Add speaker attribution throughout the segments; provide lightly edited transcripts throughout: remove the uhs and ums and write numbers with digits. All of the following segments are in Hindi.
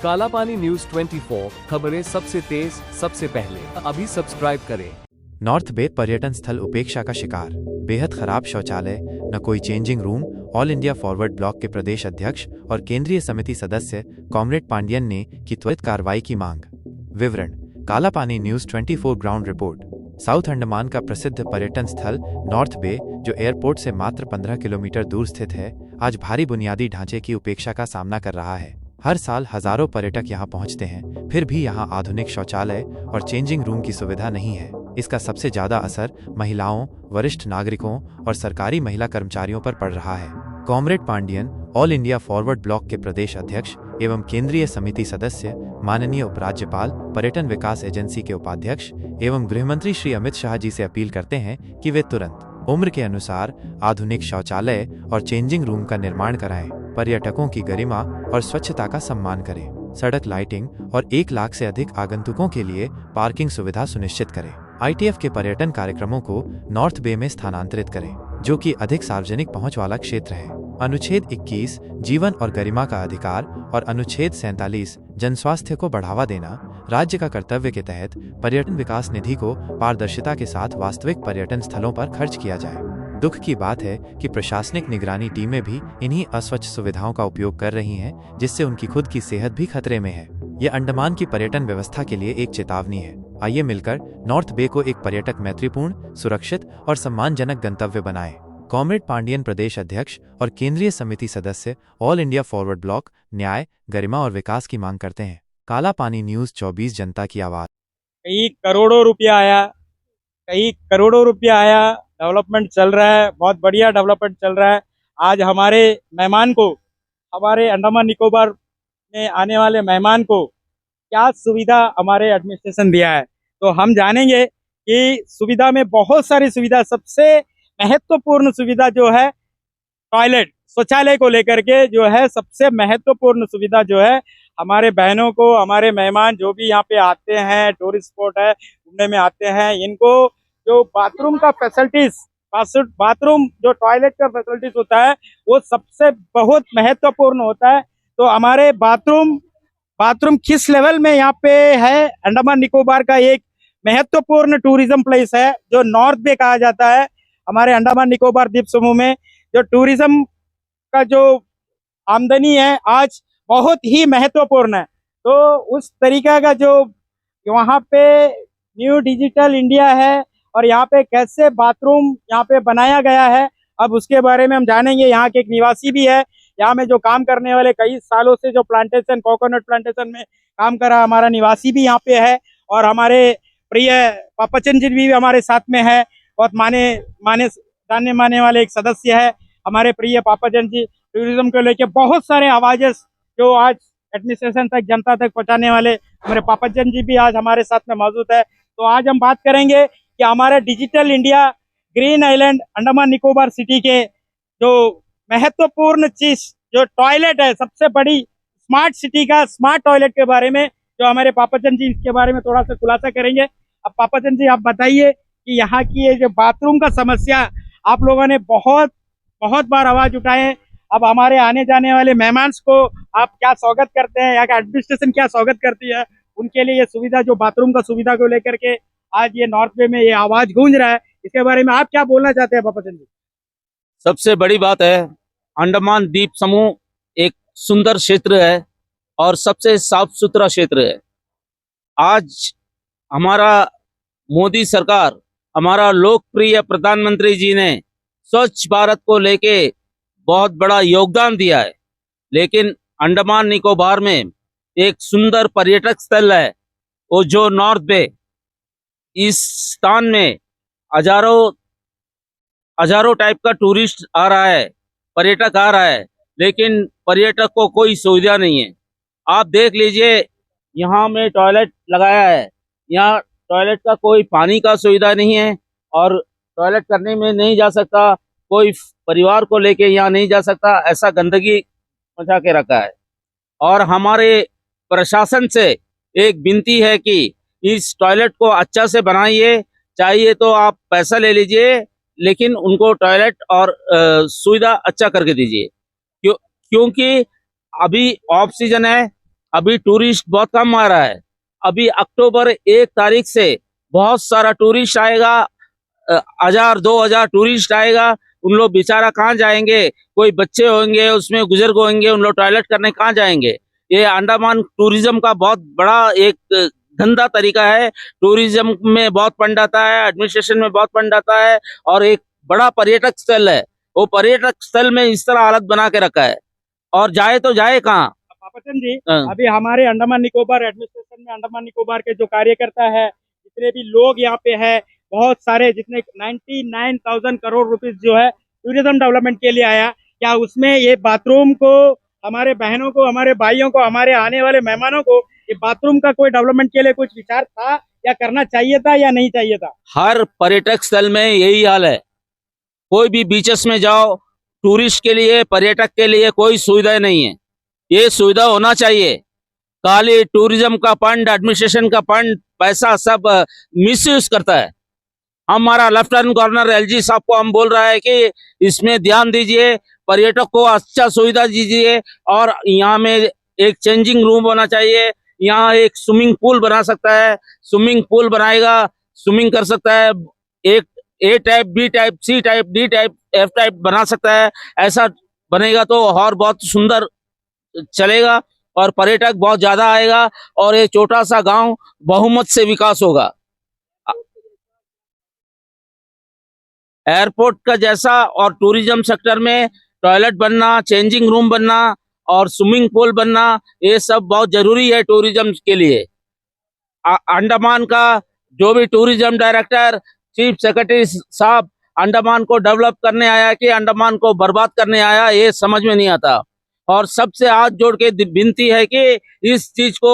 Speaker 1: काला पानी न्यूज 24 खबरें सबसे तेज सबसे पहले अभी सब्सक्राइब करें।
Speaker 2: नॉर्थ बे पर्यटन स्थल उपेक्षा का शिकार, बेहद खराब शौचालय, न कोई changing room. All India forward block के प्रदेश अध्यक्ष और केंद्रीय समिति सदस्य कॉमरेड पांडियन ने की त्वरित कार्रवाई की मांग। विवरण काला पानी news 24 ground report. South Andaman का प्रसिद्ध पर्यटन स्थल नॉर्थ बे, जो एयरपोर्ट से मात्र 15 किलोमीटर दूर स्थित है, आज भारी बुनियादी ढांचे की उपेक्षा का सामना कर रहा है। हर साल हजारों पर्यटक यहां पहुंचते हैं, फिर भी यहां आधुनिक शौचालय और चेंजिंग रूम की सुविधा नहीं है। इसका सबसे ज्यादा असर महिलाओं, वरिष्ठ नागरिकों और सरकारी महिला कर्मचारियों पर पड़ रहा है। Comrade Pandian, all India forward block के प्रदेश अध्यक्ष एवं केंद्रीय समिति सदस्य, माननीय उपराज्यपाल, पर्यटन विकास एजेंसी के उपाध्यक्ष एवं गृहमंत्री श्री अमित शाह जी से अपील करते हैं कि वे तुरंत उम्र के अनुसार आधुनिक शौचालय और चेंजिंग रूम का निर्माण कराएं, पर्यटकों की गरिमा और स्वच्छता का सम्मान करें, सड़क लाइटिंग और 1 लाख से अधिक आगंतुकों के लिए पार्किंग सुविधा सुनिश्चित करें। ITF के पर्यटन कार्यक्रमों को नॉर्थ बे में स्थानांतरित करें, जो कि अधिक सार्वजनिक पहुंच वाला क्षेत्र है। अनुच्छेद 21 जीवन और गरिमा का अधिकार और अनुच्छेद 47 जनस्वास्थ्य को बढ़ावा देना राज्य का कर्तव्य के तहत पर्यटन विकास निधि को पारदर्शिता के साथ वास्तविक पर्यटन स्थलों पर खर्च किया जाए। दुख की बात है कि प्रशासनिक निगरानी टीमें भी इन्हीं अस्वच्छ सुविधाओं का उपयोग कर रही हैं, जिससे उनकी खुद की सेहत भी खतरे में है। ये अंडमान की पर्यटन व्यवस्था के लिए एक चेतावनी है। आइए मिलकर नॉर्थ बे को एक पर्यटक मैत्रीपूर्ण, सुरक्षित और सम्मानजनक गंतव्य बनाएं। कॉमरेड पांडियन, प्रदेश अध्यक्ष और केंद्रीय समिति सदस्य, ऑल इंडिया फॉरवर्ड ब्लॉक, न्याय, गरिमा और विकास की मांग करते हैं। काला पानी न्यूज 24 जनता की आवाज।
Speaker 3: कई करोड़ों रुपया आया, डेवलपमेंट चल रहा है, बहुत बढ़िया डेवलपमेंट चल रहा है। आज हमारे मेहमान को, हमारे अंडमान निकोबार में आने वाले मेहमान को क्या सुविधा हमारे एडमिनिस्ट्रेशन दिया है, तो हम जानेंगे कि सुविधा में बहुत सारी सुविधा, सबसे महत्वपूर्ण सुविधा जो है टॉयलेट, शौचालय को लेकर के जो है सबसे महत्वपूर्ण सुविधा जो है हमारे बहनों को, हमारे मेहमान जो भी यहाँ पे आते हैं, टूरिस्ट स्पॉट है, घूमने में आते हैं, इनको जो बाथरूम का फैसिलिटीज, बाथरूम जो टॉयलेट का फैसिलिटीज होता है वो सबसे बहुत महत्वपूर्ण होता है। तो हमारे बाथरूम किस लेवल में यहाँ पे है, अंडमान निकोबार का एक महत्वपूर्ण टूरिज्म प्लेस है जो नॉर्थ बे कहा जाता है। हमारे अंडमान निकोबार द्वीप समूह में जो टूरिज्म का जो आमदनी है आज बहुत ही महत्वपूर्ण है। तो उस तरीका का जो वहाँ पे न्यू डिजिटल इंडिया है और यहाँ पे कैसे बाथरूम यहाँ पे बनाया गया है, अब उसके बारे में हम जानेंगे। यहाँ के एक निवासी भी है, यहाँ में जो काम करने वाले, कई सालों से जो प्लांटेशन, कोकोनट प्लांटेशन में काम कर रहा हमारा निवासी भी यहाँ पे है, और हमारे प्रिय पापाचंद जी भी हमारे साथ में है। बहुत जाने माने वाले एक सदस्य है हमारे प्रिय पापाचंद जी। टूरिज्म को लेके बहुत सारे आवाजेस जो आज एडमिनिस्ट्रेशन तक, जनता तक पहुंचाने वाले हमारे पापाचंद जी भी आज हमारे साथ में मौजूद है। तो आज हम बात करेंगे कि हमारे digital India, green island, Andaman Nicobar city के जो महत्वपूर्ण चीज जो टॉयलेट है, सबसे बड़ी स्मार्ट सिटी का स्मार्ट टॉयलेट के बारे में जो हमारे पापाचंद जी इसके बारे में थोड़ा सा खुलासा करेंगे। अब पापाचंद जी आप बताइए कि यहाँ की ये जो बाथरूम का समस्या आप लोगों ने बहुत बार आवाज उठाए, अब हमारे आने जाने वाले मेहमान को आप क्या स्वागत करते हैं, यहाँ का एडमिनिस्ट्रेशन क्या स्वागत करती है, उनके लिए ये सुविधा, जो बाथरूम का सुविधा को लेकर के आज ये नॉर्थ बे में ये आवाज गूंज रहा है, इसके बारे में आप क्या बोलना चाहते हैं पापाचंद जी?
Speaker 4: सबसे बड़ी बात है, अंडमान द्वीप समूह एक सुंदर क्षेत्र है और सबसे साफ सुथरा क्षेत्र है। आज हमारा मोदी सरकार, हमारा लोकप्रिय प्रधानमंत्री जी ने स्वच्छ भारत को लेके बहुत बड़ा योगदान दिया है, लेकिन अंडमान निकोबार में एक सुंदर पर्यटक स्थल है वो जो नॉर्थ बे। इस स्थान में हजारों टाइप का टूरिस्ट आ रहा है, पर्यटक आ रहा है, लेकिन पर्यटक को कोई सुविधा नहीं है। आप देख लीजिए, यहाँ में टॉयलेट लगाया है, यहाँ टॉयलेट का कोई पानी का सुविधा नहीं है और टॉयलेट करने में नहीं जा सकता, कोई परिवार को लेके यहाँ नहीं जा सकता, ऐसा गंदगी मचा के रखा है। और हमारे प्रशासन से एक विनती है कि इस टॉयलेट को अच्छा से बनाइए, चाहिए तो आप पैसा ले लीजिए, लेकिन उनको टॉयलेट और सुविधा अच्छा करके दीजिए, क्योंकि अभी ऑफ सीजन है, अभी टूरिस्ट बहुत कम आ रहा है। अभी अक्टूबर 1 तारीख से बहुत सारा टूरिस्ट आएगा, 1000-2000 टूरिस्ट आएगा। उन लोग बेचारा कहाँ जाएंगे? कोई बच्चे होंगे, उसमें बुजुर्ग होंगे, उन लोग टॉयलेट करने कहाँ जाएंगे? ये अंडमान टूरिज्म का बहुत बड़ा एक धंधा तरीका है। टूरिज्म में बहुत फंड आता है, एडमिनिस्ट्रेशन में बहुत फंड आता है, और एक बड़ा पर्यटक स्थल है। वो पर्यटक स्थल में इस तरह हालत बना के रखा है, और जाए तो जाए कहाँ?
Speaker 3: पापाचंद जी,
Speaker 4: हाँ।
Speaker 3: अभी हमारे अंडमान निकोबार एडमिनिस्ट्रेशन में अंडमान निकोबार के जो कार्यकर्ता है, जितने भी लोग यहाँ पे है, बहुत सारे, जितने 99,000 करोड़ रुपीस जो है टूरिज्म डेवलपमेंट के लिए आया, क्या उसमें ये बाथरूम को, हमारे बहनों को, हमारे भाइयों को, हमारे आने वाले मेहमानों को ये बाथरूम का कोई डेवलपमेंट के लिए कुछ विचार था, या करना चाहिए था या नहीं चाहिए था?
Speaker 4: हर पर्यटक स्थल में यही हाल है। कोई भी बीचेस में जाओ, टूरिस्ट के लिए, पर्यटक के लिए कोई सुविधा नहीं है। ये सुविधा होना चाहिए। खाली टूरिज्म का फंड, एडमिनिस्ट्रेशन का फंड, पैसा सब मिसयूज करता है। हमारा लेफ्टिनेंट गवर्नर एलजी साहब को हम बोल रहा है कि इसमें ध्यान दीजिए, पर्यटक को अच्छा सुविधा दीजिए, और यहाँ में एक चेंजिंग रूम होना चाहिए। यहाँ एक स्विमिंग पूल बना सकता है, स्विमिंग पूल बनाएगा, स्विमिंग कर सकता है। एक A type, B type, C type, D type, F type बना सकता है। ऐसा बनेगा तो और बहुत सुंदर चलेगा, और पर्यटक बहुत ज्यादा आएगा, और ये छोटा सा गांव बहुमत से विकास होगा। एयरपोर्ट का जैसा, और टूरिज्म सेक्टर में टॉयलेट बनना, चेंजिंग रूम बनना, और स्विमिंग पूल बनना, ये सब बहुत जरूरी है टूरिज्म के लिए। अंडमान का जो भी टूरिज्म डायरेक्टर, चीफ सेक्रेटरी साहब अंडमान को डेवलप करने आया कि अंडमान को बर्बाद करने आया, ये समझ में नहीं आता। और सबसे हाथ जोड़ के विनती है कि इस चीज को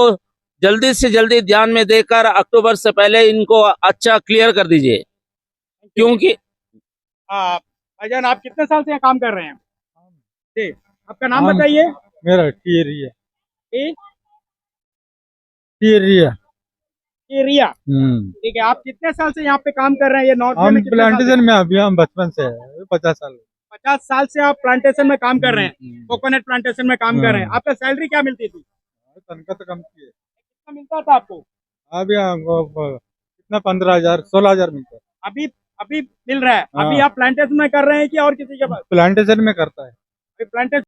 Speaker 4: जल्दी से जल्दी ध्यान में देकर अक्टूबर से पहले इनको अच्छा क्लियर कर दीजिए, क्योंकि
Speaker 3: भाईजान, आप कितने साल से यहाँ काम कर रहे हैं? जी, आपका नाम बताइए।
Speaker 5: मेरा टीरिया
Speaker 3: ए?
Speaker 5: टीरिया
Speaker 3: रिया, ठीक है। आप कितने साल से यहाँ पे काम कर रहे हैं? ये नॉर्थ
Speaker 5: हम
Speaker 3: में कितने साल से?
Speaker 5: प्लांटेशन में अभी हम बचपन से है 50 साल
Speaker 3: 50 साल से आप प्लांटेशन में काम कर रहे हैं, कोकोनट प्लांटेशन में काम कर रहे हैं। आपका सैलरी क्या मिलती थी?
Speaker 5: तनख्वाह तो कम की है
Speaker 3: कितना मिलता था आपको?
Speaker 5: अभी हमको कितना 15,000 16,000 मिलता है।
Speaker 3: अभी अभी मिल रहा है?
Speaker 5: हाँ।
Speaker 3: अभी आप प्लांटेशन में कर रहे हैं कि और किसी के पास?
Speaker 5: प्लांटेशन में करता है।
Speaker 3: प्लांटेशन